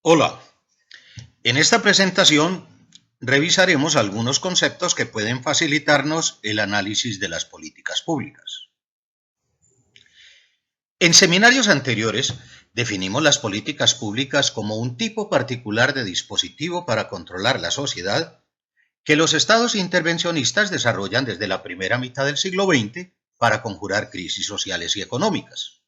Hola, en esta presentación revisaremos algunos conceptos que pueden facilitarnos el análisis de las políticas públicas. En seminarios anteriores definimos las políticas públicas como un tipo particular de dispositivo para controlar la sociedad que los estados intervencionistas desarrollan desde la primera mitad del siglo XX para conjurar crisis sociales y económicas.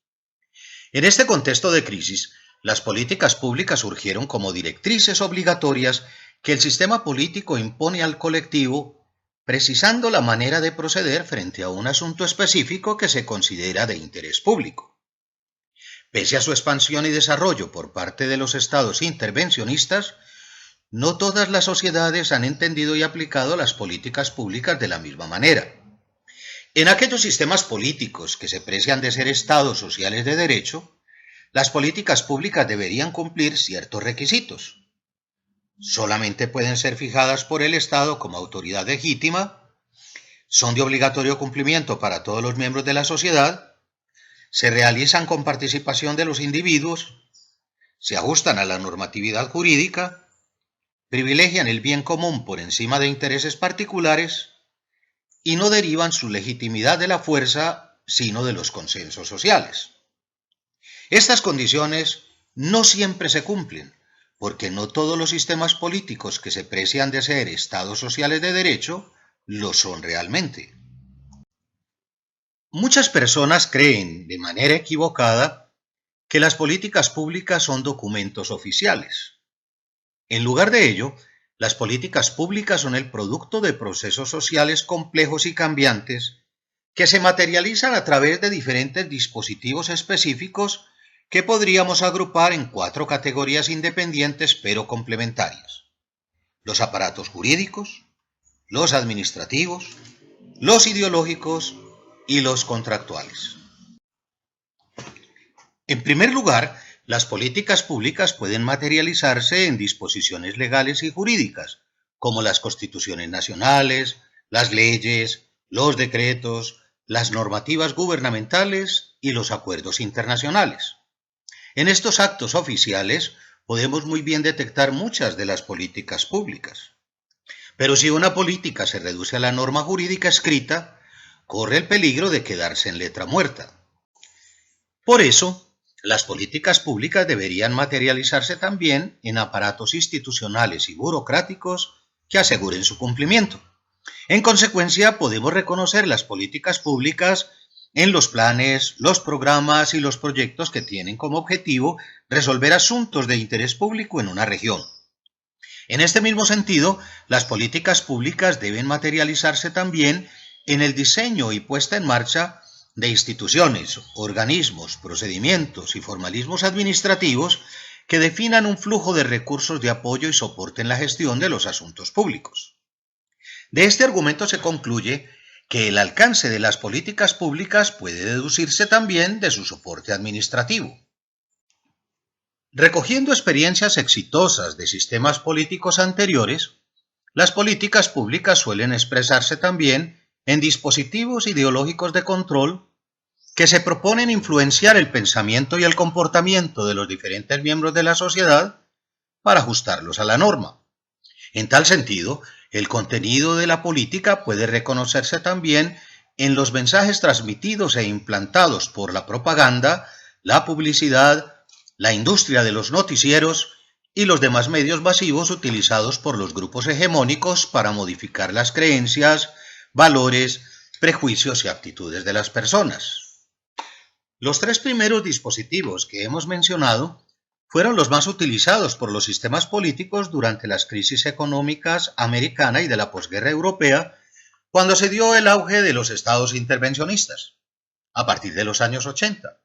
En este contexto de crisis, las políticas públicas surgieron como directrices obligatorias que el sistema político impone al colectivo, precisando la manera de proceder frente a un asunto específico que se considera de interés público. Pese a su expansión y desarrollo por parte de los estados intervencionistas, no todas las sociedades han entendido y aplicado las políticas públicas de la misma manera. En aquellos sistemas políticos que se precian de ser estados sociales de derecho, las políticas públicas deberían cumplir ciertos requisitos. Solamente pueden ser fijadas por el Estado como autoridad legítima, son de obligatorio cumplimiento para todos los miembros de la sociedad, se realizan con participación de los individuos, se ajustan a la normatividad jurídica, privilegian el bien común por encima de intereses particulares y no derivan su legitimidad de la fuerza, sino de los consensos sociales. Estas condiciones no siempre se cumplen, porque no todos los sistemas políticos que se precian de ser estados sociales de derecho lo son realmente. Muchas personas creen, de manera equivocada, que las políticas públicas son documentos oficiales. En lugar de ello, las políticas públicas son el producto de procesos sociales complejos y cambiantes que se materializan a través de diferentes dispositivos específicos que podríamos agrupar en 4 categorías independientes pero complementarias: los aparatos jurídicos, los administrativos, los ideológicos y los contractuales. En primer lugar, las políticas públicas pueden materializarse en disposiciones legales y jurídicas, como las constituciones nacionales, las leyes, los decretos, las normativas gubernamentales y los acuerdos internacionales. En estos actos oficiales podemos muy bien detectar muchas de las políticas públicas. Pero si una política se reduce a la norma jurídica escrita, corre el peligro de quedarse en letra muerta. Por eso, las políticas públicas deberían materializarse también en aparatos institucionales y burocráticos que aseguren su cumplimiento. En consecuencia, podemos reconocer las políticas públicas en los planes, los programas y los proyectos que tienen como objetivo resolver asuntos de interés público en una región. En este mismo sentido, las políticas públicas deben materializarse también en el diseño y puesta en marcha de instituciones, organismos, procedimientos y formalismos administrativos que definan un flujo de recursos de apoyo y soporten la gestión de los asuntos públicos. De este argumento se concluye que el alcance de las políticas públicas puede deducirse también de su soporte administrativo. Recogiendo experiencias exitosas de sistemas políticos anteriores, las políticas públicas suelen expresarse también en dispositivos ideológicos de control que se proponen influenciar el pensamiento y el comportamiento de los diferentes miembros de la sociedad para ajustarlos a la norma. En tal sentido, el contenido de la política puede reconocerse también en los mensajes transmitidos e implantados por la propaganda, la publicidad, la industria de los noticieros y los demás medios masivos utilizados por los grupos hegemónicos para modificar las creencias, valores, prejuicios y actitudes de las personas. Los 3 primeros dispositivos que hemos mencionado fueron los más utilizados por los sistemas políticos durante las crisis económicas americana y de la posguerra europea, cuando se dio el auge de los estados intervencionistas, a partir de los años 80,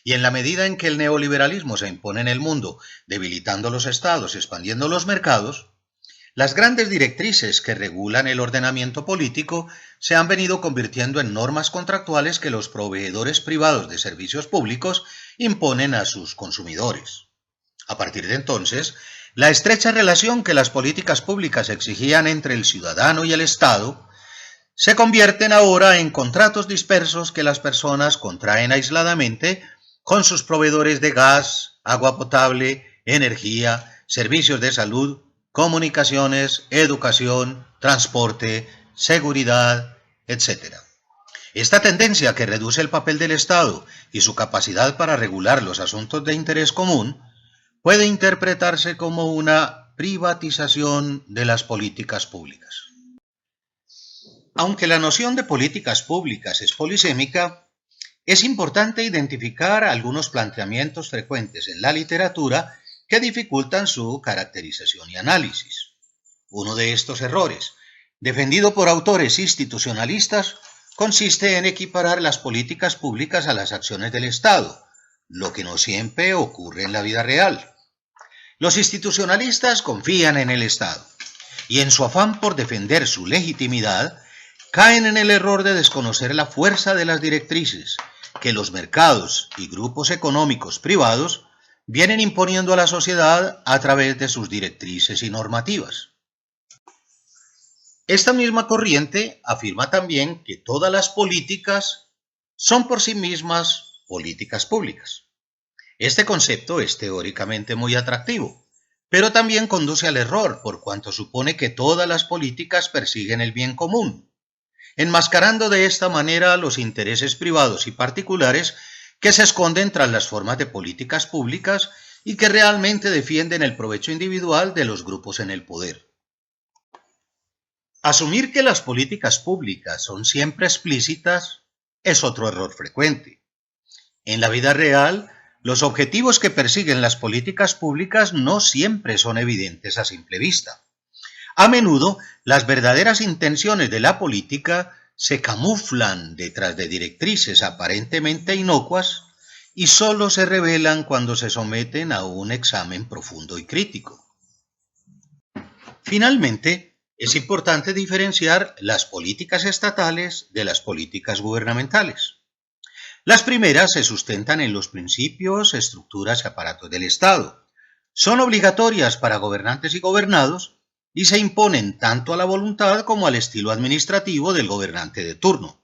y en la medida en que el neoliberalismo se impone en el mundo, debilitando los estados y expandiendo los mercados, las grandes directrices que regulan el ordenamiento político se han venido convirtiendo en normas contractuales que los proveedores privados de servicios públicos imponen a sus consumidores. A partir de entonces, la estrecha relación que las políticas públicas exigían entre el ciudadano y el Estado se convierten ahora en contratos dispersos que las personas contraen aisladamente con sus proveedores de gas, agua potable, energía, servicios de salud, comunicaciones, educación, transporte, seguridad, etc. Esta tendencia que reduce el papel del Estado y su capacidad para regular los asuntos de interés común puede interpretarse como una privatización de las políticas públicas. Aunque la noción de políticas públicas es polisémica, es importante identificar algunos planteamientos frecuentes en la literatura que dificultan su caracterización y análisis. Uno de estos errores, defendido por autores institucionalistas, consiste en equiparar las políticas públicas a las acciones del Estado, lo que no siempre ocurre en la vida real. Los institucionalistas confían en el Estado y en su afán por defender su legitimidad, caen en el error de desconocer la fuerza de las directrices que los mercados y grupos económicos privados vienen imponiendo a la sociedad a través de sus directrices y normativas. Esta misma corriente afirma también que todas las políticas son por sí mismas políticas públicas. Este concepto es teóricamente muy atractivo, pero también conduce al error por cuanto supone que todas las políticas persiguen el bien común, enmascarando de esta manera los intereses privados y particulares que se esconden tras las formas de políticas públicas y que realmente defienden el provecho individual de los grupos en el poder. Asumir que las políticas públicas son siempre explícitas es otro error frecuente. En la vida real, los objetivos que persiguen las políticas públicas no siempre son evidentes a simple vista. A menudo, las verdaderas intenciones de la política se camuflan detrás de directrices aparentemente inocuas y solo se revelan cuando se someten a un examen profundo y crítico. Finalmente, es importante diferenciar las políticas estatales de las políticas gubernamentales. Las primeras se sustentan en los principios, estructuras y aparatos del Estado. Son obligatorias para gobernantes y gobernados y se imponen tanto a la voluntad como al estilo administrativo del gobernante de turno.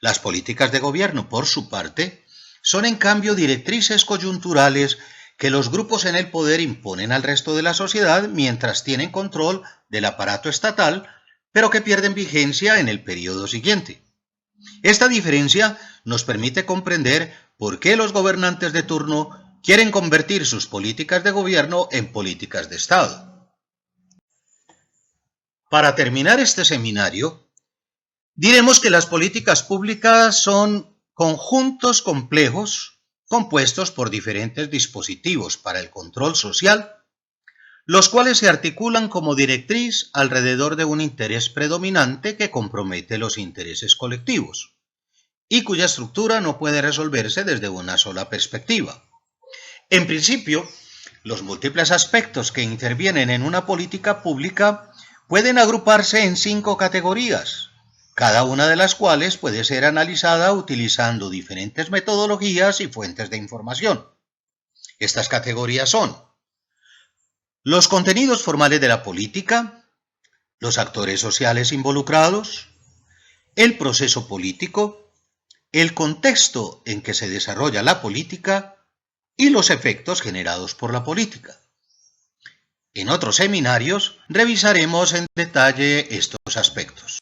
Las políticas de gobierno, por su parte, son en cambio directrices coyunturales que los grupos en el poder imponen al resto de la sociedad mientras tienen control del aparato estatal, pero que pierden vigencia en el periodo siguiente. Esta diferencia nos permite comprender por qué los gobernantes de turno quieren convertir sus políticas de gobierno en políticas de Estado. Para terminar este seminario, diremos que las políticas públicas son conjuntos complejos compuestos por diferentes dispositivos para el control social, los cuales se articulan como directriz alrededor de un interés predominante que compromete los intereses colectivos, y cuya estructura no puede resolverse desde una sola perspectiva. En principio, los múltiples aspectos que intervienen en una política pública pueden agruparse en 5 categorías, cada una de las cuales puede ser analizada utilizando diferentes metodologías y fuentes de información. Estas categorías son los contenidos formales de la política, los actores sociales involucrados, el proceso político, el contexto en que se desarrolla la política y los efectos generados por la política. En otros seminarios revisaremos en detalle estos aspectos.